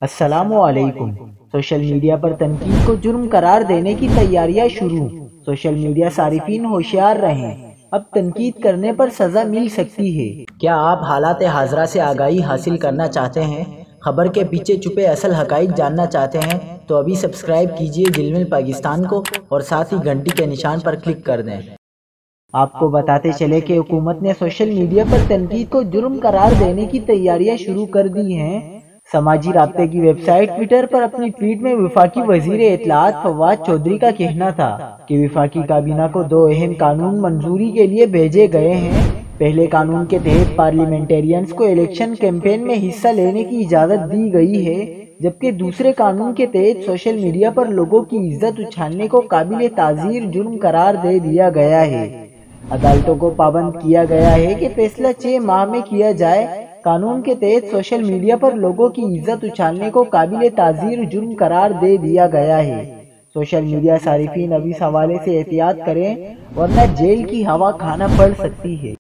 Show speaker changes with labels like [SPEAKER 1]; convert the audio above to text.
[SPEAKER 1] السلام علیکم۔ Social media پر تنقید کو جرم قرار دینے کی تیاریاں شروع۔ سوشل میڈیا صارفین ہوشیار رہیں، اب تنقید کرنے پر سزا مل سکتی ہے۔ کیا آپ حالات حاضرہ سے آگاہی حاصل کرنا چاہتے ہیں؟ خبر کے پیچھے چھپے اصل حقائق جاننا چاہتے ہیں تو ابھی سبسکرائب کیجیے جلمل پاکستان کو اور ساتھ ہی گھنٹی کے نشان پر کلک کر دیں۔ آپ کو بتاتے چلے کہ حکومت نے سوشل میڈیا پر تنقید کو جرم قرار دینے کی تیاریاں شروع کر دی ہیں۔ سماجی رابطے کی ویب سائٹ ٹویٹر پر اپنی ٹویٹ میں وفاقی وزیر اطلاعات فواد چودھری کا کہنا تھا کہ وفاقی کابینہ کو 2 اہم قانون منظوری کے لیے بھیجے گئے ہیں۔ پہلے قانون کے تحت پارلیمنٹیرینز کو الیکشن کیمپین میں حصہ لینے کی اجازت دی گئی ہے، جبکہ دوسرے قانون کے تحت سوشل میڈیا پر لوگوں کی عزت اچھالنے کو قابل تعزیر جرم قرار دے دیا گیا ہے۔ عدالتوں کو پابند کیا گیا ہے کہ فیصلہ 6 ماہ میں کیا جائے۔ قانون کے تحت سوشل میڈیا پر لوگوں کی عزت اچھالنے کو قابل تعزیر جرم قرار دے دیا گیا ہے۔ سوشل میڈیا صارفین اب اس حوالے سے احتیاط کریں ورنہ جیل کی ہوا کھانا پڑ سکتی ہے۔